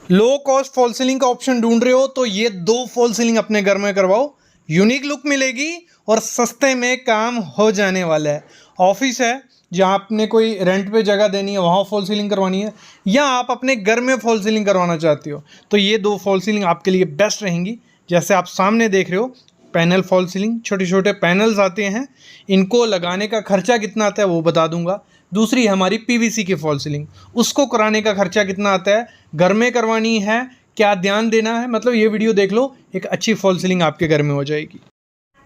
Low cost fall ceiling का option ढूंढ रहे हो तो ये दो फॉल सीलिंग अपने घर में करवाओ। यूनिक लुक मिलेगी और सस्ते में काम हो जाने वाला है। ऑफिस है जहाँ आपने कोई रेंट पे जगह देनी है वहाँ फॉल सीलिंग करवानी है, या आप अपने घर में फॉल सीलिंग करवाना चाहते हो तो ये दो फॉल सीलिंग आपके लिए बेस्ट रहेंगी। जैसे आप सामने देख रहे हो पैनल फॉल सीलिंग, छोटे छोटे पैनल्स आते हैं, इनको लगाने का खर्चा कितना आता है वो बता दूंगा। दूसरी हमारी पीवीसी की फॉल सीलिंग, उसको कराने का खर्चा कितना आता है, घर में करवानी है क्या ध्यान देना है, मतलब ये वीडियो देख लो, एक अच्छी फॉल सीलिंग आपके घर में हो जाएगी।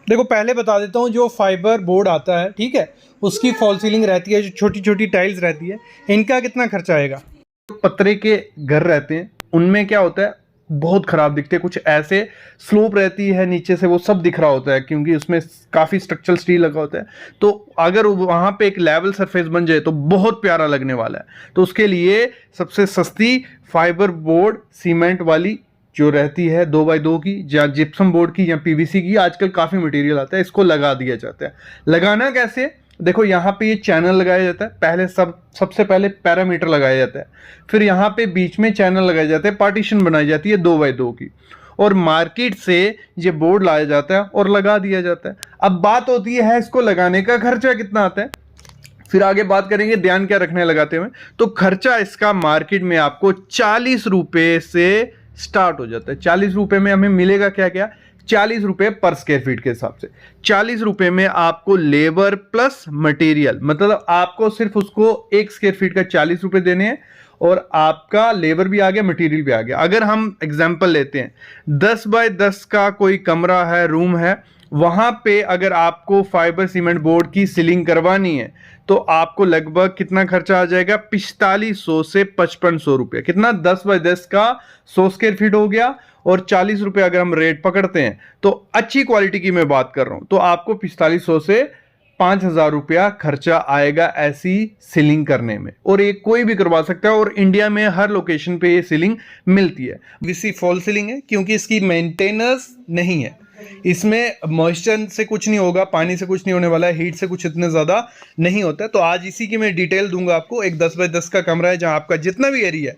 देखो पहले बता देता हूँ, जो फाइबर बोर्ड आता है ठीक है, उसकी फॉल सीलिंग रहती है, जो छोटी छोटी टाइल्स रहती है, इनका कितना खर्चा आएगा। पत्रे के घर रहते हैं उनमें क्या होता है, बहुत खराब दिखते हैं, कुछ ऐसे स्लोप रहती है नीचे से, वो सब दिख रहा होता है क्योंकि उसमें काफी स्ट्रक्चरल स्टील लगा होता है। तो अगर वहां पे एक लेवल सरफेस बन जाए तो बहुत प्यारा लगने वाला है। तो उसके लिए सबसे सस्ती फाइबर बोर्ड सीमेंट वाली जो रहती है 2x2 की, या जिप्सम बोर्ड की, या पीवीसी की, आजकल काफी मटेरियल आता है, इसको लगा दिया जाता है। लगाना कैसे, देखो यहाँ पे ये चैनल लगाया जाता है, पहले सबसे पहले पैरामीटर लगाया जाता है, फिर यहाँ पे बीच में चैनल लगाए जाते हैं, पार्टीशन बनाई जाती है 2x2 की, और मार्केट से ये बोर्ड लाया जाता है और लगा दिया जाता है। अब बात होती है इसको लगाने का खर्चा कितना आता है, फिर आगे बात करेंगे ध्यान क्या रखने लगाते हुए। तो खर्चा इसका मार्केट में आपको 40 रुपए से स्टार्ट हो जाता है। 40 रुपए में हमें मिलेगा क्या क्या, 40 रुपए पर स्क्वायर फीट के हिसाब से। 40 रुपए में आपको लेबर प्लस मटेरियल, मतलब आपको सिर्फ उसको 1 स्क्वायर फीट का 40 रुपए देने हैं, और आपका लेबर भी आ गया, मटेरियल भी आ गया। अगर हम एग्जांपल लेते हैं 10 बाय 10 का कोई कमरा है, रूम है, वहां पे अगर आपको फाइबर सीमेंट बोर्ड की सीलिंग करवानी है तो आपको लगभग कितना खर्चा आ जाएगा, 4500 से 5500 रुपये। कितना, 10 बाय 10 का 100 स्क्वायर फीट हो गया, और 40 रुपए अगर हम रेट पकड़ते हैं तो अच्छी क्वालिटी की मैं बात कर रहा हूं तो आपको 4500 से 5000 रुपया खर्चा आएगा ऐसी सीलिंग करने में। और ये कोई भी करवा सकता है, और इंडिया में हर लोकेशन पे ये सीलिंग मिलती है। पीवीसी फॉल सीलिंग है क्योंकि इसकी मेंटेनेंस नहीं है, इसमें मॉइस्चर से कुछ नहीं होगा, पानी से कुछ नहीं होने वाला है, हीट से कुछ इतने ज़्यादा नहीं होता है। तो आज इसी की मैं डिटेल दूंगा आपको। एक 10 बाय 10 का कमरा है जहां आपका जितना भी एरिया है,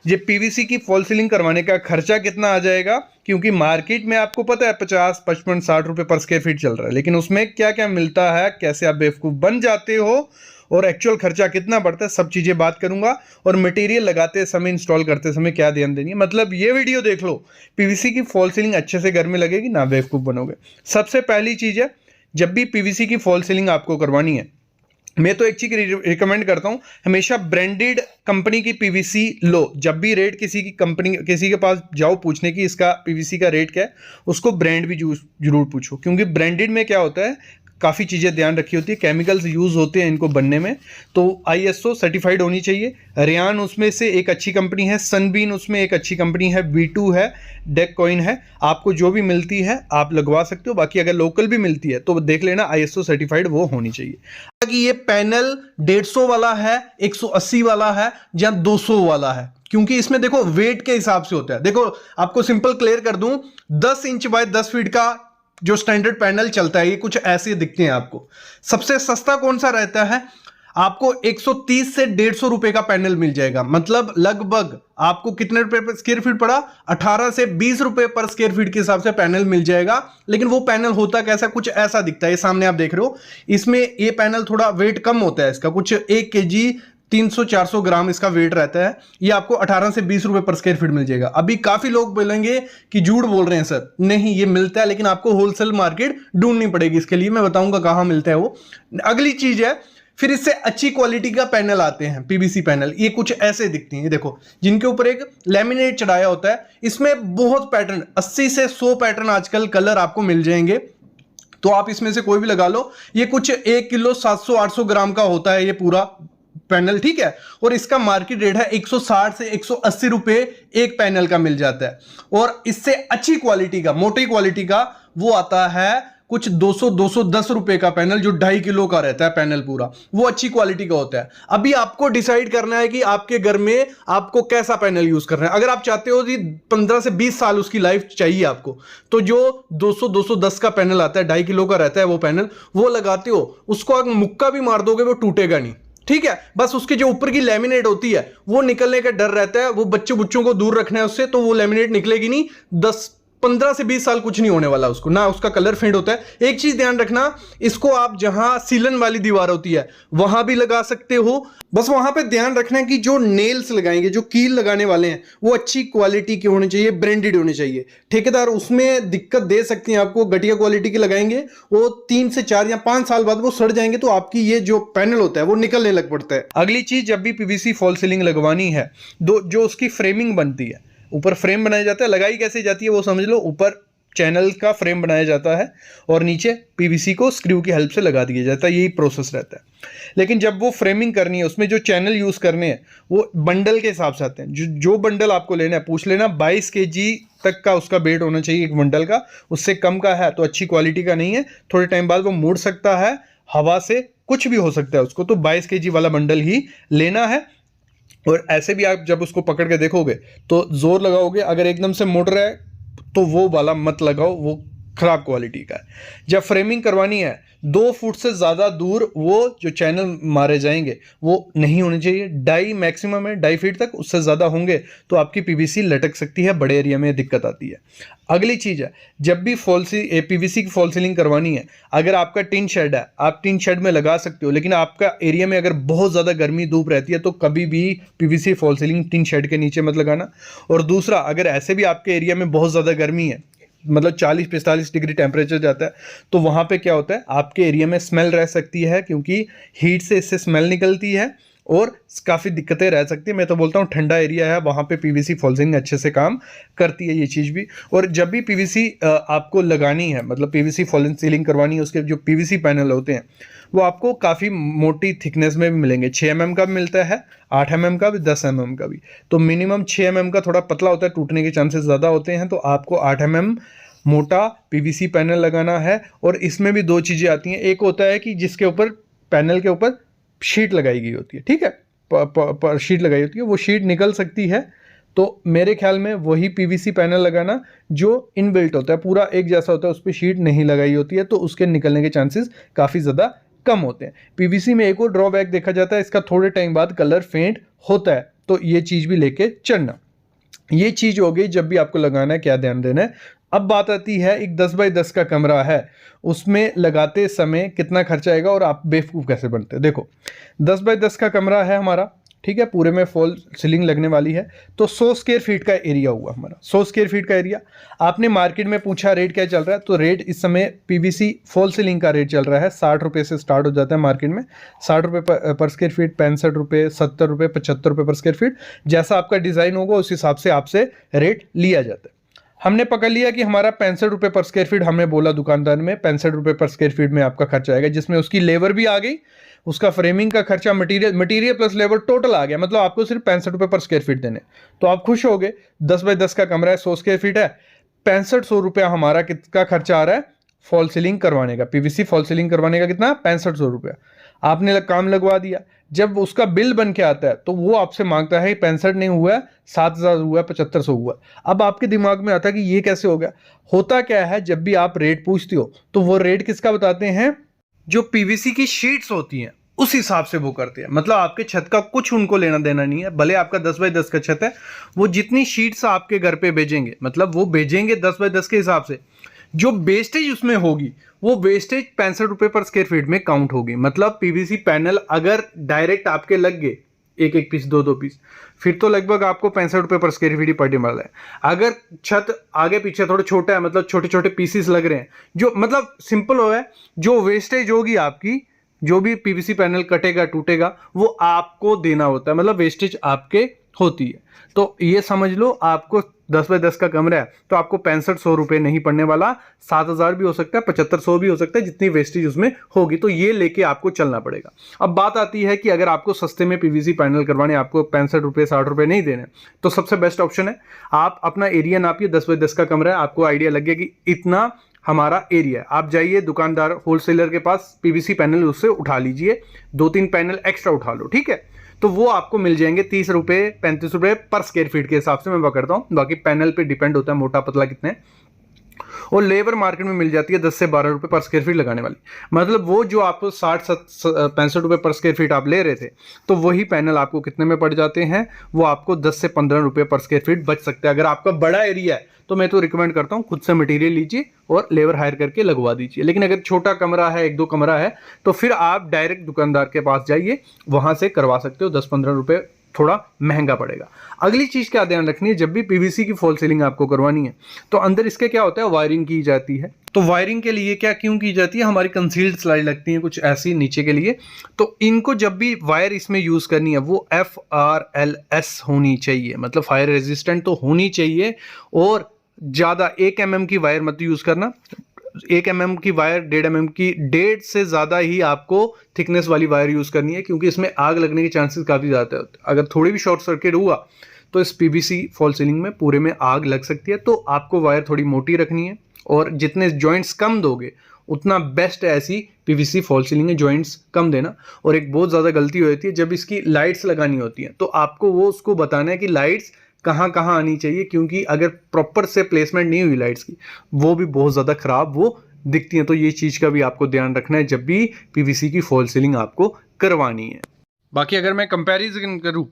ये पीवीसी की फॉल सीलिंग करवाने का खर्चा कितना आ जाएगा, क्योंकि मार्केट में आपको पता है 50, 55, 60 रुपये पर स्क्वायर फीट चल रहा है, लेकिन उसमें क्या क्या मिलता है, कैसे आप बेवकूफ़ बन जाते हो, और एक्चुअल खर्चा कितना पड़ता है, सब चीज़ें बात करूंगा। और मटेरियल लगाते समय, इंस्टॉल करते समय क्या ध्यान देनी है, मतलब ये वीडियो देख लो, पीवीसी की फॉल सीलिंग अच्छे से घर में लगेगी ना, बेवकूफ़ बनोगे। सबसे पहली चीज़ है, जब भी पीवीसी की फॉल सीलिंग आपको करवानी है, मैं तो एक चीज रिकमेंड करता हूं, हमेशा ब्रांडेड कंपनी की पीवीसी लो। जब भी रेट किसी की कंपनी, किसी के पास जाओ पूछने की इसका पीवीसी का रेट क्या है, उसको ब्रांड भी जरूर पूछो, क्योंकि ब्रांडेड में क्या होता है, काफ़ी चीज़ें ध्यान रखी होती है, केमिकल्स यूज़ होते हैं इनको बनने में, तो आईएसओ सर्टिफाइड होनी चाहिए। रेयान उसमें से एक अच्छी कंपनी है, सनबीन उसमें एक अच्छी कंपनी है, V2 है, डेककॉइन है, आपको जो भी मिलती है आप लगवा सकते हो। बाकी अगर लोकल भी मिलती है तो देख लेना, आईएसओ सर्टिफाइड वो होनी चाहिए। कि ये पैनल 150 वाला है, 180 वाला है, या 200 वाला है, क्योंकि इसमें देखो वेट के हिसाब से होता है। देखो आपको सिंपल क्लियर कर दूं, 10 इंच बाय 10 फीट का जो स्टैंडर्ड पैनल चलता है, ये कुछ ऐसे दिखते हैं आपको। सबसे सस्ता कौन सा रहता है, आपको 130 से 150 रुपए का पैनल मिल जाएगा। मतलब लगभग आपको कितने रुपए पर स्क्वायर फीट पड़ा, 18 से 20 रुपए पर स्क्वायर फीट के हिसाब से पैनल मिल जाएगा। लेकिन वो पैनल होता कैसा, कुछ ऐसा दिखता है। ये सामने आप देख रहे हो, इसमें ये पैनल थोड़ा वेट कम होता है इसका, कुछ 1 kg 300-400 ग्राम इसका वेट रहता है। ये आपको 18 से 20 रुपए पर स्क्वायर फीट मिल जाएगा। अभी काफी लोग बोलेंगे कि झूठ बोल रहे हैं सर, नहीं ये मिलता है, लेकिन आपको होलसेल मार्केट ढूंढनी पड़ेगी। इसके लिए मैं बताऊंगा कहां मिलता है वो। अगली चीज है, फिर इससे अच्छी क्वालिटी का पैनल आते हैं, पीवीसी पैनल। ये कुछ ऐसे दिखती हैं, देखो, जिनके ऊपर एक लैमिनेट चढ़ाया होता है। इसमें बहुत पैटर्न, 80 से 100 पैटर्न आजकल कलर आपको मिल जाएंगे, तो आप इसमें से कोई भी लगा लो। ये कुछ 1 किलो 700-800 ग्राम का होता है ये पूरा पैनल, ठीक है। और इसका मार्केट रेट है 160 से 180 रुपए एक पैनल का मिल जाता है। और इससे अच्छी क्वालिटी का, मोटी क्वालिटी का वो आता है कुछ 200-210 रुपए का पैनल, जो 2.5 किलो का रहता है पैनल पूरा, वो अच्छी क्वालिटी का होता है। अभी आपको डिसाइड करना है कि आपके घर में आपको कैसा पैनल यूज करना है। अगर आप चाहते हो कि 15 से 20 साल उसकी लाइफ चाहिए आपको, तो जो 200-210 का पैनल आता है, 2.5 किलो का रहता है वो पैनल, वो लगाते हो, उसको अगर मुक्का भी मार दोगे वो टूटेगा नहीं। ठीक है, बस उसके जो ऊपर की लेमिनेट होती है वो निकलने का डर रहता है, वो बच्चों को दूर रखना है उससे, तो वो लेमिनेट निकलेगी नहीं। 15 से 20 साल कुछ नहीं होने वाला उसको, ना उसका कलर फेड होता है। एक चीज ध्यान रखना, इसको आप जहां सीलन वाली दीवार होती है वहां भी लगा सकते हो। बस वहां पे ध्यान रखना है कि जो नेल्स लगाएंगे, जो कील लगाने वाले हैं, वो अच्छी क्वालिटी के होने चाहिए, ब्रांडेड होने चाहिए। ठेकेदार उसमें दिक्कत दे सकते हैं आपको, घटिया क्वालिटी के लगाएंगे, वो 3 से 4 या 5 साल बाद वो सड़ जाएंगे, तो आपकी ये जो पैनल होता है वो निकलने लग पड़ता है। अगली चीज, जब भी पीवीसी फॉल सीलिंग लगवानी है, जो उसकी फ्रेमिंग बनती है, ऊपर फ्रेम बनाया जाता है, लगाई कैसे जाती है वो समझ लो। ऊपर चैनल का फ्रेम बनाया जाता है और नीचे पीवीसी को स्क्रू की हेल्प से लगा दिया जाता है, यही प्रोसेस रहता है। लेकिन जब वो फ्रेमिंग करनी है, उसमें जो चैनल यूज करने हैं वो बंडल के हिसाब से आते हैं। जो बंडल आपको लेना है, पूछ लेना, 22 kg तक का उसका वेट होना चाहिए एक बंडल का। उससे कम का है तो अच्छी क्वालिटी का नहीं है, थोड़े टाइम बाद वो मुड़ सकता है, हवा से कुछ भी हो सकता है उसको, तो 22 kg वाला बंडल ही लेना है। और ऐसे भी आप जब उसको पकड़ के देखोगे तो जोर लगाओगे, अगर एकदम से मुड़ रहा है तो वो वाला मत लगाओ, वो खराब क्वालिटी का है। जब फ्रेमिंग करवानी है, 2 फुट से ज़्यादा दूर वो जो चैनल मारे जाएंगे वो नहीं होने चाहिए। 2.5 मैक्सिमम है, 2.5 फीट तक, उससे ज़्यादा होंगे तो आपकी पीवीसी लटक सकती है, बड़े एरिया में दिक्कत आती है। अगली चीज़ है, जब भी पीवीसी की फॉल सीलिंग करवानी है, अगर आपका टिन शेड है, आप टिन शेड में लगा सकते हो, लेकिन आपका एरिया में अगर बहुत ज़्यादा गर्मी धूप रहती है तो कभी भी PVC fall ceiling tin shed के नीचे मत लगाना। और दूसरा, अगर ऐसे भी आपके एरिया में बहुत ज़्यादा गर्मी है, मतलब 40-45 डिग्री टेम्परेचर जाता है, तो वहाँ पे क्या होता है, आपके एरिया में स्मेल रह सकती है, क्योंकि हीट से इससे स्मेल निकलती है और काफ़ी दिक्कतें रह सकती है। मैं तो बोलता हूँ ठंडा एरिया है वहाँ पे पीवीसी फॉल सीलिंग अच्छे से काम करती है ये चीज़ भी। और जब भी पीवीसी आपको लगानी है, मतलब पीवीसी फॉल सीलिंग करवानी है, उसके जो पीवीसी पैनल होते हैं वो आपको काफ़ी मोटी थिकनेस में भी मिलेंगे। 6 mm का भी मिलता है, 8 mm का भी, 10 mm का भी। तो मिनिमम 6 mm का थोड़ा पतला होता है, टूटने के चांसेस ज़्यादा होते हैं, तो आपको 8 mm मोटा पीवीसी पैनल लगाना है। और इसमें भी 2 चीज़ें आती हैं, एक होता है कि जिसके ऊपर पैनल के ऊपर शीट लगाई गई होती है, ठीक है, शीट लगाई होती है, वो शीट निकल सकती है। तो मेरे ख्याल में वही पीवीसी पैनल लगाना जो इनबिल्ट होता है, पूरा एक जैसा होता है, उस पर शीट नहीं लगाई होती है, तो उसके निकलने के चांसेस काफ़ी ज़्यादा कम होते हैं। पीवीसी में एक और ड्रॉबैक देखा जाता है, इसका थोड़े टाइम बाद कलर फेंट होता है, तो ये चीज़ भी लेके चलना। ये चीज़ हो गई जब भी आपको लगाना है क्या ध्यान देना है। अब बात आती है, एक 10 बाई 10 का कमरा है, उसमें लगाते समय कितना खर्चा आएगा और आप बेवकूफ़ कैसे बनते हैं। देखो, 10 बाई 10 का कमरा है हमारा, ठीक है, पूरे में फॉल सीलिंग लगने वाली है, तो 100 स्क्वायर फीट का एरिया हुआ हमारा। 100 स्क्वायर फीट का एरिया, आपने मार्केट में पूछा रेट क्या चल रहा है, तो रेट इस समय पीवीसी फॉल सीलिंग का रेट चल रहा है 60 रुपये से स्टार्ट हो जाता है मार्केट में। 60 रुपये पर स्क्वायर फीट, 65 रुपये, 70 रुपये, 75 रुपये पर स्क्वायर फीट, जैसा आपका डिज़ाइन होगा उस हिसाब से आपसे रेट लिया जाता है। हमने पकड़ लिया कि हमारा 65 रुपये पर स्क्वायर फीट, हमने बोला दुकानदार में 65 रुपये पर स्क्वायर फीट में आपका खर्चा आएगा, जिसमें उसकी लेबर भी आ गई, उसका फ्रेमिंग का खर्चा, मटेरियल प्लस लेबर टोटल आ गया, मतलब आपको सिर्फ 65 रुपये पर स्क्वायर फीट देने, तो आप खुश हो गए। 10 बाई 10 का कमरा है, 100 स्क्वायर फीट है, 6500 रुपया हमारा कितना खर्चा आ रहा है फॉल सीलिंग करवाने का, पीवीसी फॉल सीलिंग करवाने का कितना, 6500 रुपया। आपने काम लगवा दिया, जब उसका बिल बन के आता है तो वो आपसे मांगता है 65 नहीं हुआ है, 7000 हुआ है, 7500 हुआ। अब आपके दिमाग में आता है कि ये कैसे हो गया। होता क्या है, जब भी आप रेट पूछते हो तो वो रेट किसका बताते हैं, जो पीवीसी की शीट्स होती हैं उस हिसाब से वो करते हैं। मतलब आपके छत का कुछ उनको लेना देना नहीं है, भले आपका 10 बाई 10 का छत है, वो जितनी शीट्स आपके घर पे भेजेंगे, मतलब वो भेजेंगे 10 बाई 10 के हिसाब से, जो वेस्टेज उसमें होगी वो वेस्टेज 65 रुपये पर स्क्वायर फीट में काउंट होगी। मतलब पीवीसी पैनल अगर डायरेक्ट आपके लग गए एक एक पीस, दो पीस, फिर तो लगभग आपको 65 रुपये पर स्क्वायर फीट ही पड़ने वाला है। अगर छत आगे पीछे थोड़ा छोटा है, मतलब छोटे छोटे पीसीस लग रहे हैं, जो मतलब सिंपल हो है, जो वेस्टेज होगी आपकी, जो भी पीवीसी पैनल कटेगा टूटेगा वो आपको देना होता है, मतलब वेस्टेज आपके होती है। तो ये समझ लो, आपको 10 बाई 10 का कमरा है तो आपको 6500 रुपये नहीं पड़ने वाला, 7000 भी हो सकता है, 7500 भी हो सकता है, जितनी वेस्टेज उसमें होगी, तो ये लेके आपको चलना पड़ेगा। अब बात आती है कि अगर आपको सस्ते में पीवीसी पैनल करवाने, आपको 65 रुपये 60 रुपये नहीं देने, तो सबसे बेस्ट ऑप्शन है आप अपना एरिया नापिए। 10 बाई 10 का कमरा है, आपको आइडिया लग गया कि इतना हमारा एरिया है, आप जाइए दुकानदार होलसेलर के पास, पीवीसी पैनल उससे उठा लीजिए, 2-3 पैनल एक्स्ट्रा उठा लो, ठीक है, तो वो आपको मिल जाएंगे 30 रुपये 35 रुपये पर स्क्वायर फीट के हिसाब से मैं पकड़ता हूँ, बाकी पैनल पे डिपेंड होता है मोटा पतला कितने। और लेबर मार्केट में मिल जाती है 10 से 12 रुपए पर स्क्वायर फीट लगाने वाली। मतलब वो जो आपको 65 रुपए पर स्क्वायर फीट आप ले रहे थे, तो वही पैनल आपको कितने में पड़ जाते हैं, वो आपको 10 से 15 रुपए पर स्क्वायर फीट बच सकते हैं। अगर आपका बड़ा एरिया है तो मैं तो रिकमेंड करता हूँ खुद से मटेरियल लीजिए और लेबर हायर करके लगवा दीजिए। लेकिन अगर छोटा कमरा है, 1-2 कमरा है, तो फिर आप डायरेक्ट दुकानदार के पास जाइए, वहां से करवा सकते हो। 10-15 रुपए थोड़ा महंगा पड़ेगा। अगली चीज क्या ध्यान रखनी है, जब भी पीवीसी की फॉल सीलिंग आपको करवानी है तो अंदर इसके क्या होता है, वायरिंग की जाती है। तो वायरिंग के लिए क्या क्यों की जाती है, हमारी कंसील्ड स्लाइड लगती है कुछ ऐसी नीचे के लिए। तो इनको जब भी वायर इसमें यूज करनी है वो FRLS होनी चाहिए, मतलब फायर रेजिस्टेंट तो होनी चाहिए। और ज्यादा 1 mm की वायर मत यूज करना। 1 mm की वायर, 1.5 mm की, 1.5 से ज्यादा ही आपको थिकनेस वाली वायर यूज करनी है, क्योंकि इसमें आग लगने के चांसेस काफी ज्यादा होते हैं। अगर थोड़ी भी शॉर्ट सर्किट हुआ तो इस पीवीसी फॉल सीलिंग में पूरे में आग लग सकती है। तो आपको वायर थोड़ी मोटी रखनी है, और जितने जॉइंट्स कम दोगे उतना बेस्ट है ऐसी पीवीसी फॉल सीलिंग है, जॉइंट्स कम देना। और एक बहुत ज्यादा गलती होती है, जब इसकी लाइट्स लगानी होती है तो आपको वो उसको बताना है कि लाइट्स कहाँ कहाँ आनी चाहिए, क्योंकि अगर प्रॉपर से प्लेसमेंट नहीं हुई लाइट्स की, वो भी बहुत ज़्यादा खराब वो दिखती हैं। तो ये चीज़ का भी आपको ध्यान रखना है जब भी पीवीसी की फॉल सीलिंग आपको करवानी है। बाकी अगर मैं कंपैरिजन करूँ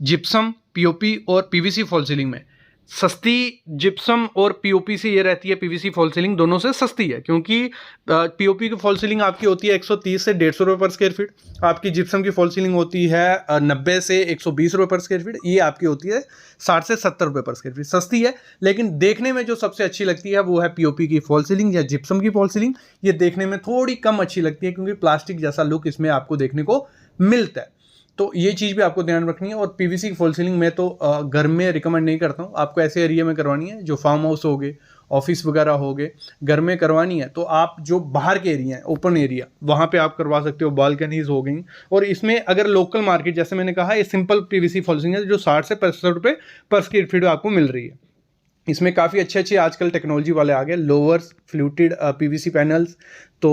जिप्सम, पीओपी और पीवीसी फॉल सीलिंग में, सस्ती जिप्सम और पीओपी से ये रहती है, पीवीसी फॉल सीलिंग दोनों से सस्ती है, क्योंकि पीओपी की फॉल सीलिंग आपकी होती है 130 से 150 रुपये पर स्क्वायर फीट। आपकी जिप्सम की फॉल सीलिंग होती है 90 से 120 रुपये पर स्क्वायर फीट। ये आपकी होती है 60 से 70 रुपये पर स्क्वायर फीट। सस्ती है, लेकिन देखने में जो सबसे अच्छी लगती है वो है पीओपी की फॉल सीलिंग या जिप्सम की फॉल सीलिंग। ये देखने में थोड़ी कम अच्छी लगती है, क्योंकि प्लास्टिक जैसा लुक इसमें आपको देखने को मिलता है। तो ये चीज़ भी आपको ध्यान रखनी है। और पीवीसी की फॉल सीलिंग मैं तो घर में रिकमेंड नहीं करता हूँ। आपको ऐसे एरिया में करवानी है जो फार्म हाउस हो गए, ऑफिस वगैरह हो गए, घर में करवानी है तो आप जो बाहर के एरिया है, ओपन एरिया, वहाँ पे आप करवा सकते हो, बालकनीज हो गई। और इसमें अगर लोकल मार्केट, जैसे मैंने कहा, ये सिंपल पीवीसी फॉल सीलिंग है जो 60 से 65 रुपये पर स्क्वायर फीट आपको मिल रही है। इसमें काफ़ी अच्छे अच्छे आजकल टेक्नोलॉजी वाले आ गए, लोअर्स फ्लूटेड पीवीसी पैनल्स। तो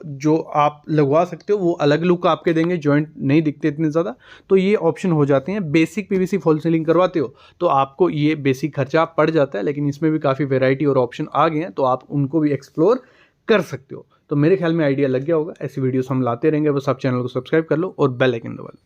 जो आप लगवा सकते हो वो अलग लुक आपके देंगे, जॉइंट नहीं दिखते इतने ज़्यादा। तो ये ऑप्शन हो जाते हैं। बेसिक पीवीसी फॉल सीलिंग करवाते हो तो आपको ये बेसिक खर्चा पड़ जाता है, लेकिन इसमें भी काफ़ी वेराइटी और ऑप्शन आ गए हैं, तो आप उनको भी एक्सप्लोर कर सकते हो। तो मेरे ख्याल में आइडिया लग गया होगा। ऐसी वीडियोस हम लाते रहेंगे, बस आप चैनल को सब्सक्राइब कर लो और बेल आइकन दबा लो।